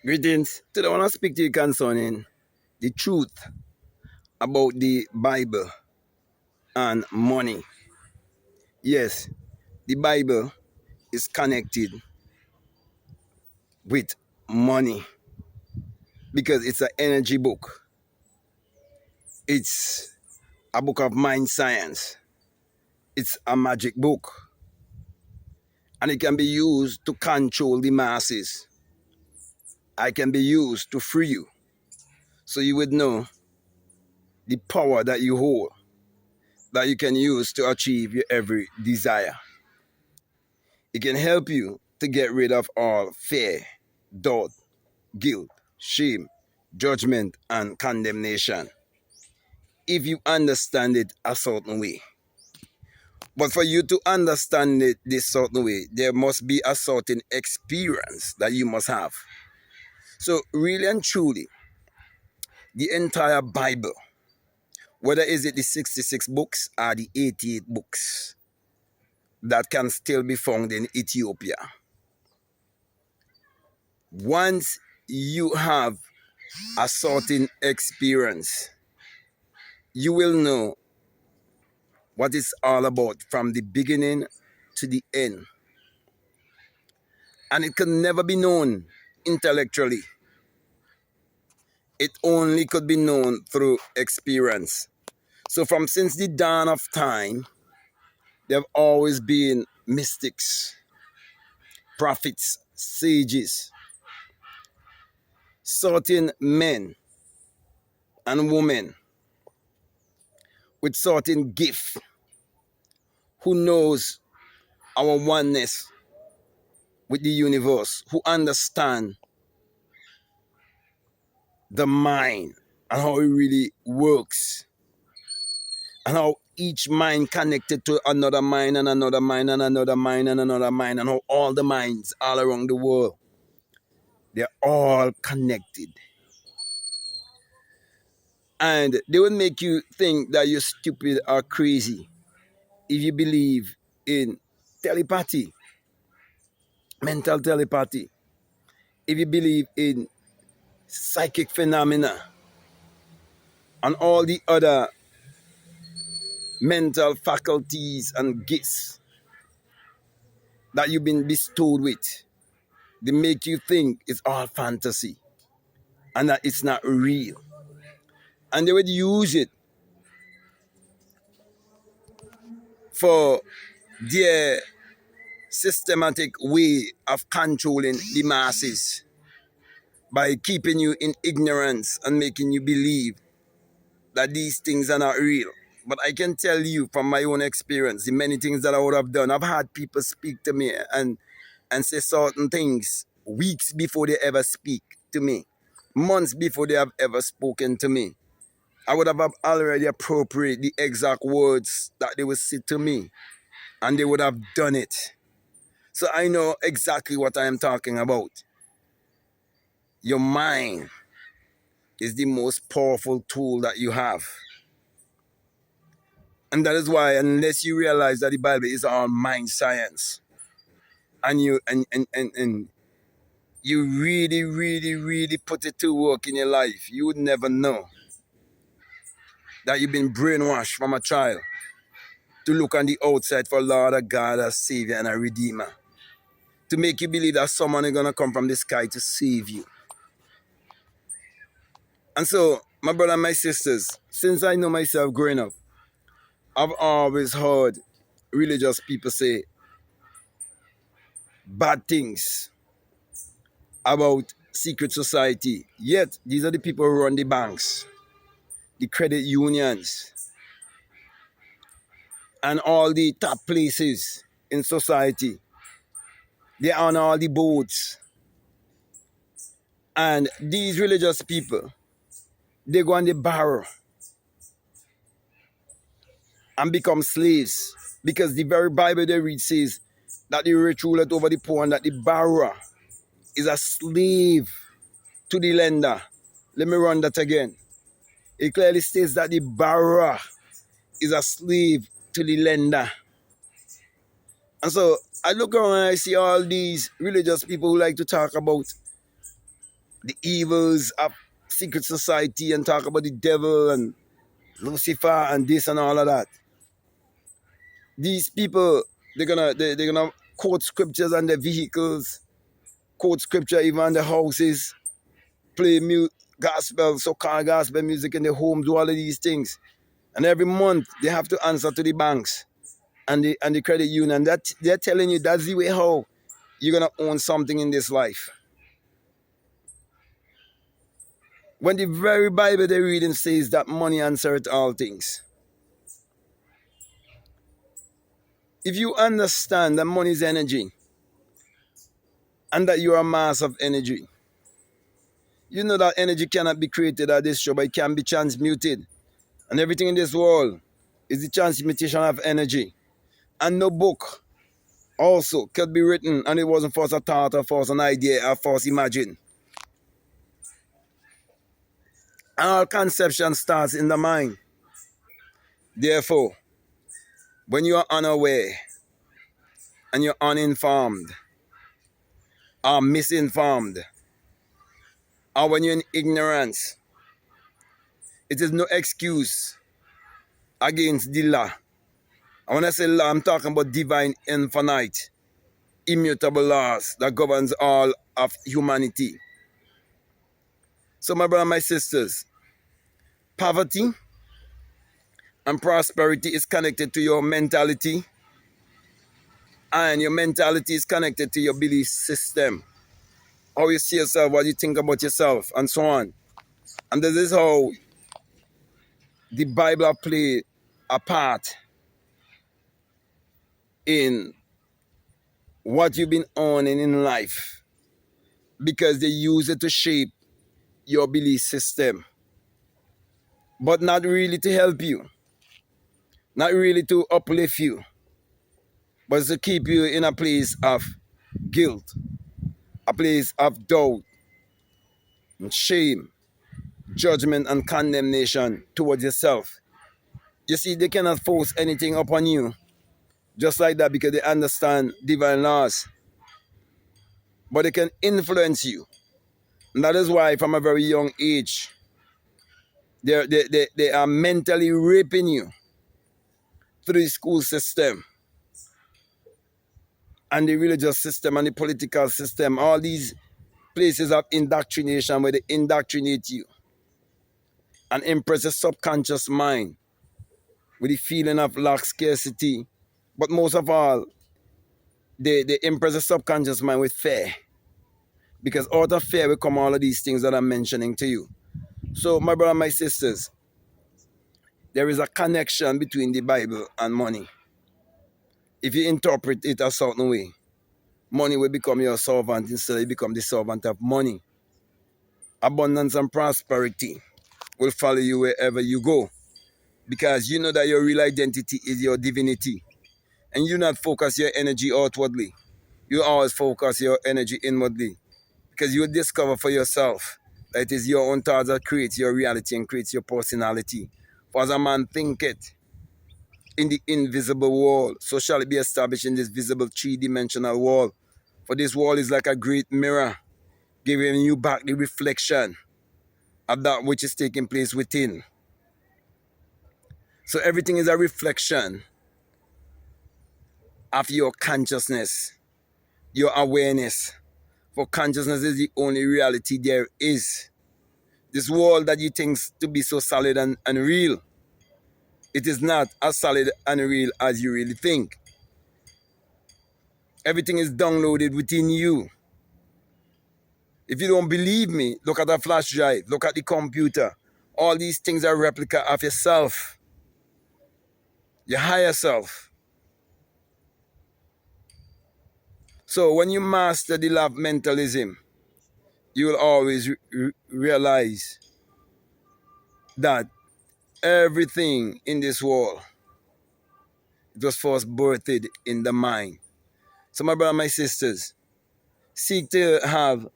Greetings. Today I want to speak to you concerning the truth about the Bible and money. Yes, the Bible is connected with money because it's an energy book. It's a book of mind science. It's a magic book. And it can be used to control the masses. It can be used to free you. So you would know the power that you hold, that you can use to achieve your every desire. It can help you to get rid of all fear, doubt, guilt, shame, judgment, and condemnation if you understand it a certain way. But for you to understand it this certain way, there must be a certain experience that you must have. So really and truly, the entire Bible, whether is it the 66 books or the 88 books that can still be found in Ethiopia, once you have a certain experience, you will know what it's all about from the beginning to the end. And it can never be known intellectually. It only could be known through experience. So from since the dawn of time, there have always been mystics, prophets, sages, certain men and women with certain gift who knows our oneness with the universe, who understand the mind and how it really works, and how each mind connected to another mind and another mind and another mind and another mind, and how all the minds all around the world, they're all connected. And they will make you think that you're stupid or crazy if you believe in telepathy, mental telepathy, if you believe in psychic phenomena and all the other mental faculties and gifts that you've been bestowed with. They make you think it's all fantasy and that it's not real. And they would use it for their systematic way of controlling the masses by keeping you in ignorance and making you believe that these things are not real. But I can tell you from my own experience, the many things that I would have done, I've had people speak to me and say certain things weeks before they ever speak to me, months before they have ever spoken to me. I would have already appropriated the exact words that they would say to me, and they would have done it. So I know exactly what I am talking about. Your mind is the most powerful tool that you have. And that is why, unless you realize that the Bible is all mind science, and you really put it to work in your life, you would never know that you've been brainwashed from a child to look on the outside for Lord, a God, a Savior, and a Redeemer. To make you believe that someone is going to come from the sky to save you. And so, my brother and my sisters, since I know myself growing up, I've always heard religious people say bad things about secret society. Yet, these are the people who run the banks, the credit unions, and all the top places in society. They are on all the boards. And these religious people, they go and they borrow and become slaves. Because the very Bible they read says that the rich ruleth over the poor and that the borrower is a slave to the lender. Let me run that again. It clearly states that the borrower is a slave to the lender. And so I look around and I see all these religious people who like to talk about the evils of secret society and talk about the devil and Lucifer and this and all of that. These people, they're gonna quote scriptures on their vehicles, quote scripture even on their houses, play gospel, so-called gospel music in their homes, do all of these things. And every month they have to answer to the banks and the credit union. That they're telling you that's the way how you're gonna own something in this life. When the very Bible they're reading says that money answereth all things. If you understand that money is energy and that you're a mass of energy, you know that energy cannot be created or destroyed, but it can be transmuted. And everything in this world is the transmutation of energy. And no book also could be written and it wasn't first a thought or first an idea or first imagined. And all conception starts in the mind. Therefore, when you are unaware and you're uninformed or misinformed, or when you're in ignorance, it is no excuse against the law. And when I say law, I'm talking about divine, infinite, immutable laws that governs all of humanity. So my brother and my sisters, poverty and prosperity is connected to your mentality, and your mentality is connected to your belief system. How you see yourself, what you think about yourself, and so on. And this is how the Bible played a part in what you've been owning in life, because they use it to shape your belief system, but not really to help you, not really to uplift you, but to keep you in a place of guilt, a place of doubt and shame, judgment and condemnation towards yourself. You see, they cannot force anything upon you just like that because they understand divine laws, but they can influence you. And that is why from a very young age, they are mentally raping you through the school system and the religious system and the political system, all these places of indoctrination where they indoctrinate you and impress the subconscious mind with the feeling of lack, scarcity. But most of all, they impress the subconscious mind with fear. Because out of fear will come all of these things that I'm mentioning to you. So my brother and my sisters, there is a connection between the Bible and money. If you interpret it a certain way, money will become your servant instead you become the servant of money. Abundance and prosperity will follow you wherever you go, because you know that your real identity is your divinity, and you not focus your energy outwardly. You always focus your energy inwardly, because you will discover for yourself that it is your own thoughts that creates your reality and creates your personality. For as a man thinketh in the invisible world, so shall it be established in this visible three-dimensional world. For this world is like a great mirror, giving you back the reflection of that which is taking place within. So everything is a reflection of your consciousness, your awareness. For consciousness is the only reality there is. This world that you think to be so solid and real, it is not as solid and real as you really think. Everything is downloaded within you. If you don't believe me, look at a flash drive, look at the computer. All these things are replica of yourself, your higher self. So when you master the law of mentalism, you will always realize that everything in this world, it was first birthed in the mind. So my brother and my sisters, seek to have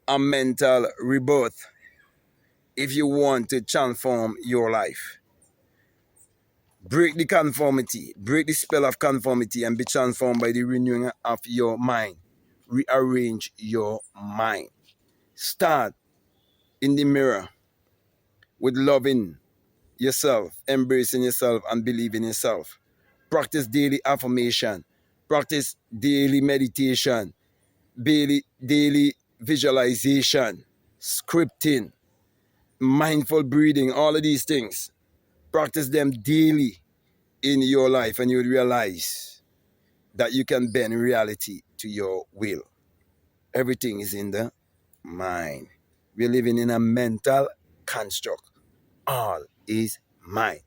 a mental rebirth if you want to transform your life. Break the conformity, break the spell of conformity, and be transformed by the renewing of your mind. Rearrange your mind. Start in the mirror with loving yourself, embracing yourself, and believing yourself. Practice daily affirmation. Practice daily meditation, daily visualization, scripting, mindful breathing, all of these things. Practice them daily in your life, and you will realize that you can bend reality to your will. Everything is in the mind. We're living in a mental construct. All is mind.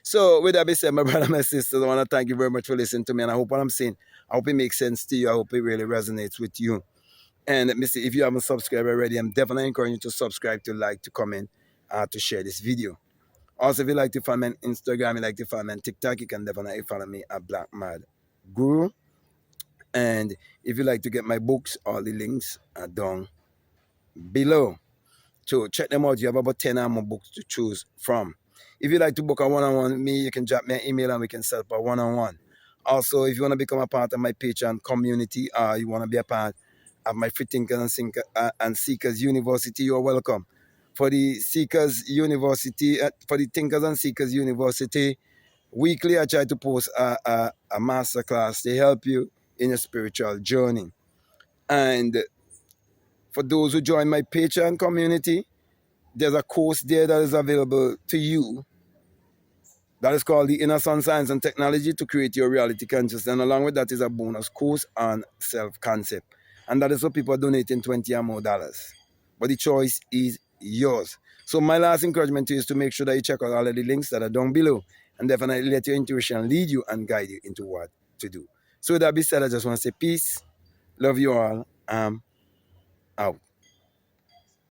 So, with that being said, my brother, my sisters, I want to thank you very much for listening to me. And I hope what I'm saying, I hope it makes sense to you. I hope it really resonates with you. And let me see, if you haven't subscribed already, I'm definitely encouraging you to subscribe, to like, to comment, to share this video. Also, if you like to follow me on Instagram, you like to follow me on TikTok, you can definitely follow me at Black Mad Guru. And if you like to get my books, all the links are down below. So check them out. You have about 10 or more books to choose from. If you like to book a one-on-one with me, you can drop me an email and we can set up a one-on-one. Also, if you want to become a part of my Patreon community, or you want to be a part of my Free Thinkers and Seekers University, you're welcome. For the Seekers University, for the Thinkers and Seekers University, weekly I try to post a masterclass to help you in your spiritual journey. And for those who join my Patreon community, there's a course there that is available to you that is called the Inner Sun Science and Technology to Create Your Reality Consciousness. And along with that is a bonus course on self-concept. And that is what people are donating $20 or more. But the choice is yours. So my last encouragement to you is to make sure that you check out all of the links that are down below and definitely let your intuition lead you and guide you into what to do. So with that being said, I just want to say peace. Love you all. I'm out.